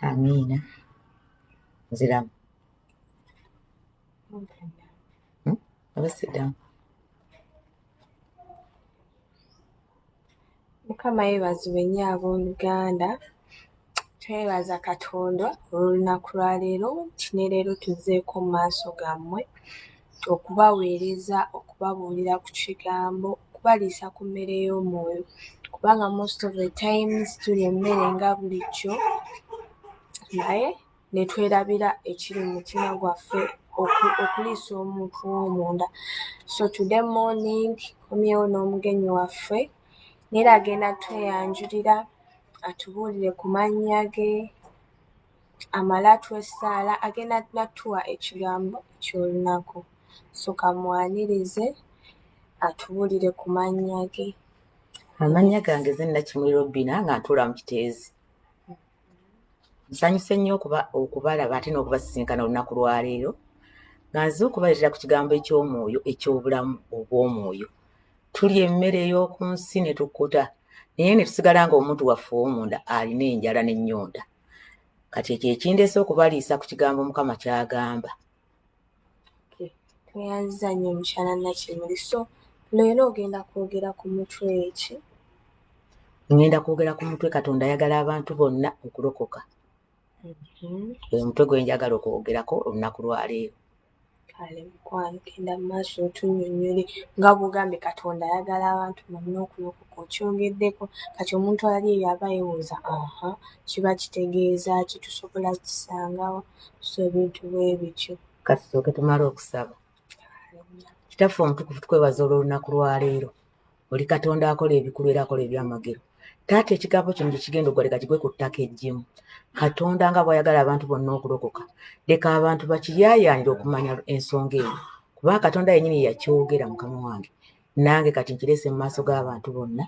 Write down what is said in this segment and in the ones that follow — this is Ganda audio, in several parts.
Amiina. Nziramu. Abasidamu. Mukama yeebazibwe nnyo abooluganda. Twebaza Katonda olw'olunaku lwa leero, kino leero tuzzeeko mu maaso gammwe okubaweereza, okubabuulira ku kigambo, okubaliisa ku mmere y'omwoyo, kubanga most of the times tulya emmere nga bulijjo naye ne twerabira ekiri mu mutima gwaffe okuliisa omuntu w'omunda. So today morning komyewo n'omugenyi waffe neera agenda tweyanjulira atubuulire ku mannya ge, amale atwessaala, agenda natuwa ekigambo ky'olunaku. So kamwanirize atubuulire ku mannya ge. Amannya gange ze Nakimuli Robina nga ntuula mu Kiteezi. Nsanyuse nnyo okubalaba ate n'okubasisinkana olunaku lwa leero nga nze okubaleetera ku kigambo eky'omwoyo eky'obulamu obw'omwoyo. Tulya emmere ey'oku nsi ne tukkuta naye ne tusigala ng'omuntu waffe ow'omunda alina enjala n'ennyonta. Kati ekyo ekindeese okubaliisa ku kigambo Mukama ky'agamba. Tweyanziza nnyo mukyala Nakimuli. So leero ogenda kwogera ku mutwe ki? Ngenda kwogera ku mutwe Katonda ayagala abantu bonna okulokoka. Gwe mutwe gwe njagala okwogerako olunaku lwa leero. Kale mukwano genda mu maaso otunnyonnyole nga bw'ogambye Katonda ayagala abantu bonna okulokoka, okyogeddeko. Kati omuntu ali eyo aba yeebuuza kiba kitegeeza ki, tusobola kisangawa? So ebintu bwe bityo. Kasooke tumale okusaba. Kitaffe omutukuvu tukwebaza olw'olunaku lwa leero. Oli Katonda akola ebikulu era akola ebyamagero. Taata ekigambo kino gye kigenda okugaleka kigwe ku ttaka eggimu. Katonda nga bw'ayagala abantu bonna okulokoka, leka abantu bakiyaayaanire okumanya ensonga eyo. Kubanga Katonda yennyini yakyogera Mukama wange. Nange kati nkireese mu maaso g'abantu bonna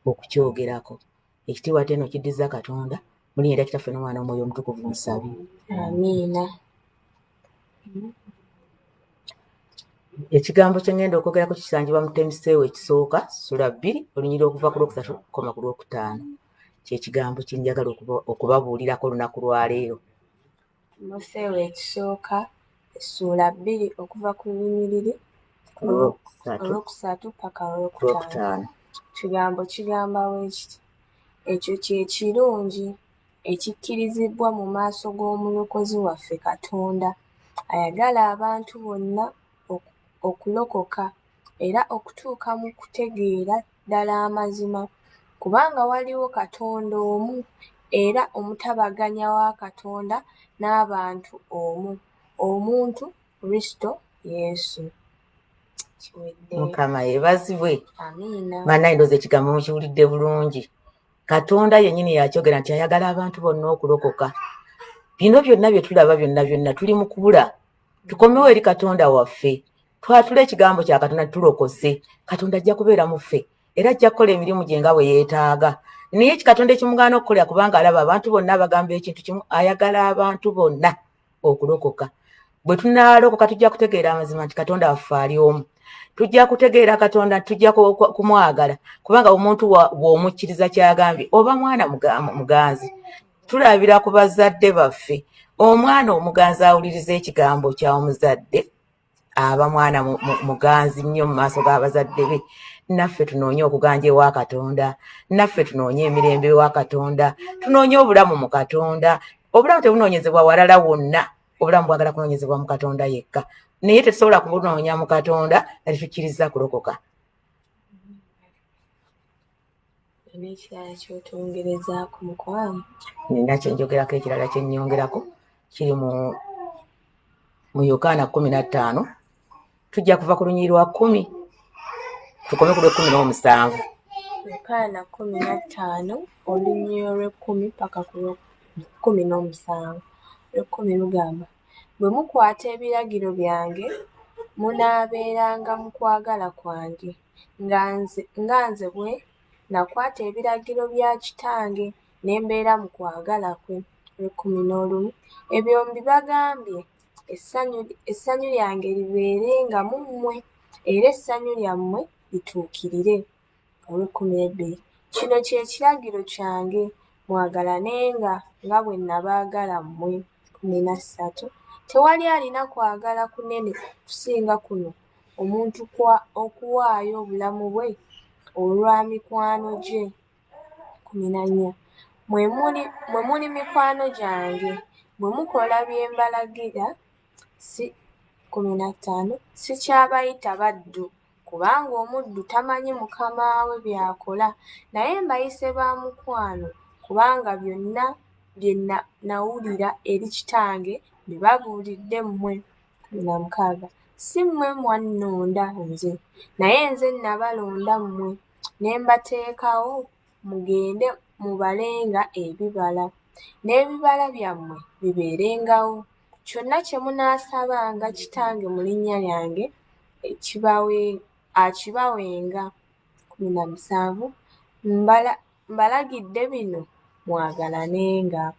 okukyogerako. Ekitiibwa ate eno kiddiza Katonda, mu linnya lya Kitaffe n'Omwana n'Omwoyo Omutukuvu nsabye. Amiina. Ekigambo kye ngenda okwogerako kisangibwa mu Timoseewo ekisooka ssula 2 olunyiriri okuva ku Lwokutaano okukoma ku Lwokutaano. Ky'ekigambo kye njagala okubabuulirako olunaku lwa leero. Timoseewo ekisooka essula 2 okuva ku lunyiriri olwokusatu paka olwokutaano. Kigambo kigamba bwe kiti: ekyo kye kirungi ekikkirizibwa mu maaso g'Omulokozi waffe Katonda, ayagala abantu bonna okulokoka era okutuuka mu kutegeera ddala amazima. Kubanga waliwo Katonda omu era omutabaganya wa Katonda n'abantu omu, omuntu Kristo Yesu. Mukama yeebazibwe. Amiina. Bannaye ndowooza ekigambo mukiwulidde bulungi. Katonda yennyini yakyogera nti ayagala abantu bonna okulokoka. Bino byonna bye tulaba byonna tuli mu kubula. Tukomewo eri Katonda waffe. Twatula ekigambo kya Katonda tulokose. Katonda ajja kubeera mu ffe era ajja kukola emirimu gye nga bwe yeetaaga. Naye Katonda ekimugaana okukola kubanga alaba abantu bonna bagamba ekintu kimu, ayagala abantu bonna okulokoka. Bwe tunaalokoka tujja kutegeera amazima nti Katonda waffe ali omu. Tujja kutegeera Katonda, tujja kumwagala kubanga omuntu bw'omukkiriza ky'agambye oba mwana muganzi. Tulabira ku bazadde baffe. Omwana omuganzi awuliriza ekigambo kya omuzadde aba mwana muganzi nnyo mu maaso g'abazadde be. Naffe tunoonye okuganja ewa Katonda, naffe tunoonye emirembe ewa Katonda, tunoonye obulamu mu Katonda. Obulamu tebunoonyezebwa walala wonna, obulamu bwagala kunoonyezebwa mu Katonda yekka. Naye tetusobola kubunoonya mu Katonda alitukkiriza kulokoka. N'ekirala ky'otongerezaako mukwano? Nina kye njogerako, ekirala kye nnyongerako kiri mu Yokaana 15. Tujja kuva ku lunyiriri lwa 10 tukome ku lw'17. Yokaana 15 olunyiriri olw'10 paka ku lw'17. Olw'10 lugamba: bwe mukwata ebiragiro byange munaabeeranga mu kwagala kwange, nga nze bwe nakwata ebiragiro bya Kitange ne mbeera mu kwagala kwe. Olw'11 ebyo mbibagambye essanyu lyange libeerenga mu mmwe era essanyu lyammwe lituukirire. Olw'12 kino kye kiragiro kyange, mwagalanenga nga bwe nabaagala mmwe. 13 Tewali alina kwagala kunene kusinga kuno, omuntu okuwaayo obulamu bwe olwa mikwano gye. 14 Mwe muli mikwano gyange, bwe mukola bye mbalagira. 15 Sikyabayita baddu, kubanga omuddu tamanyi mukama we by'akola, naye mbayise ba mukwano, kubanga byonna bye nawulira eri kitange mbibabuulidde mmwe. 16 Si mmwe mwannonda nze, naye nze nabalonda mmwe, ne mbateekawo mugende mubalenga ebibala, n'ebibala byammwe bibeerengawo. Kyonna kye munaasabanga Kitange mu linnya lyange akibawenga. 17 Mbalagidde bino mwagalanenga.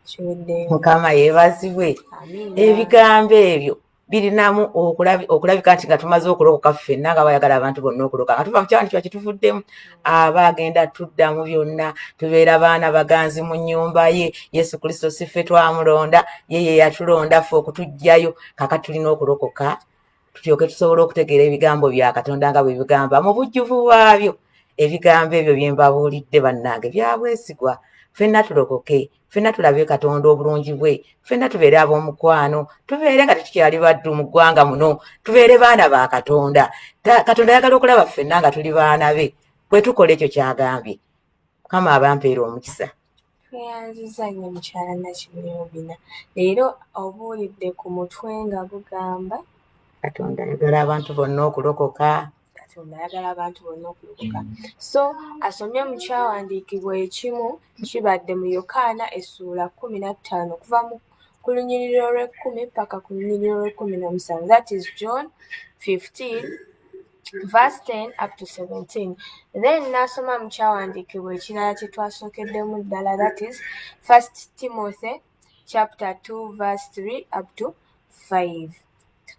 Kiweddeyo. Mukama yeebazibwe. Amiina. Ebigambo ebyo birinamu okulabika nti nga tumaze okulokoka ffenna nga bayagala abantu bonna okulokoka nga tuva mu kyawandi kiba kituvuddemu, aba agenda tuddamu byonna, tubeera baana baganzi mu nnyumba ye. Yesu Kristo si ffe twamulonda, ye yatulonda ffe okutuggyayo. Kaka tulina okulokoka tutyoke tusobole okutegeera ebigambo bya Katonda nga bwe bigamba mu bujjuvu bwabyo. Ebigambo ebyo bye mbabuulidde bannange bya bwesigwa. Ffenna tulokoke, ffenna tulabe Katonda obulungi bwe, ffenna tubeere ab'omukwano, tubeere nga tetukyali baddu mu ggwanga muno, tubeere baana ba Katonda. Katonda ayagala okulaba ffenna nga tuli baana be, bwe tukola ekyo ky'agambye. Mukama abampeera omukisa. Tweyanziza nnyo mukyala Nakimyobina. Leero obuulidde ku mutwe nga bugamba Katonda ayagala abantu bonna okulokoka. Katonda ayagala abantu bonna okulokoka. So asomye mu kyawandiikibwa ekimu kibadde mu Yokaana essuula 15 okuva ku lunyiriri olw'ekkumi paka ku lunyiriri olw'ekumi-na-musanvu. That is John 15 verse 10 up to 17. Then n'asoma mu kyawandiikibwa ekirala kye twasookeddemu ddala, that is 1 Timothy chapter 2 verse 3 up to 5.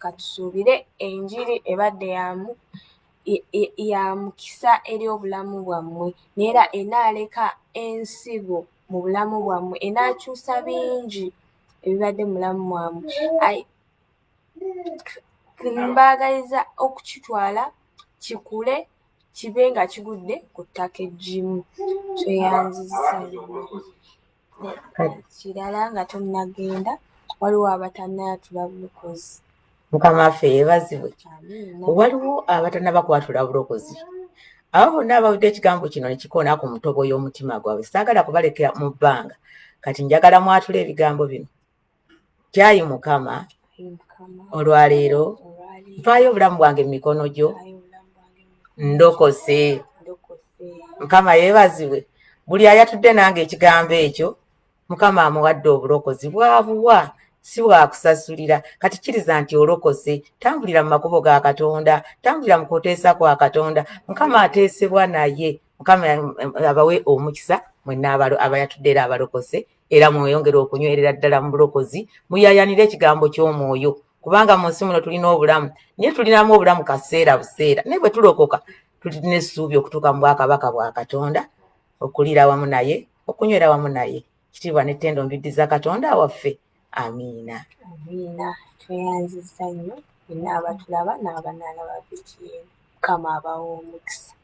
Katusuubire enjiri ebadde ya mukisa eri obulamu bwammwe, neera enaaleka ensigo mu bulamu bwammwe, enaakyusa bingi ebibadde mu bulamu bwammwe. Mbaagaliza okukitwala kikule kibe nga kigudde ku ttaka eggimu. Tweyanziza kirala nga tonnagenda, waliwo abatannayatula bulokozi. Mukama waffe yeebazibwe. Waliwo abatannaba kwatula bulokozi. Abo bonna abawudde ekigambo kino ne kikoona ku mutobo y'omutima gwabwe, saagala kubalekera mu bbanga, kati njagala mwatule ebigambo bino. Kyayi Mukama, olwaleero mpaayo obulamu bwange mu mikono gyo, ndokose. Mukama yeebazibwe. Buli ayatudde nange ekigambo ekyo, Mukama amuwadde obulokozi bwabuwa, si bwakusasulira. Kati kiriza nti olokose, tambulira mu makubo ga Katonda, tambulira mu kuteesa kwa Katonda. Mukama ateesebwa naye. Mukama abawe omukisa mwenna abayatudde era abalokose, era mweyongere okunywerera ddala mu bulokozi, muyayanire ekigambo ky'omwoyo, kubanga mu nsi muno tulina obulamu, naye tulinamu obulamu kaseera buseera. Naye bwe tulokoka tulina essuubi okutuuka mu bwakabaka bwa Katonda, okuliira wamu naye, okunywera wamu naye. Kitiibwa n'ettendo mbiddiza Katonda waffe. Amiina. Amiina. Tweyanziza nnyo bonna abatulaba n'abanaalaba BTN. Mukama abawe omukisa.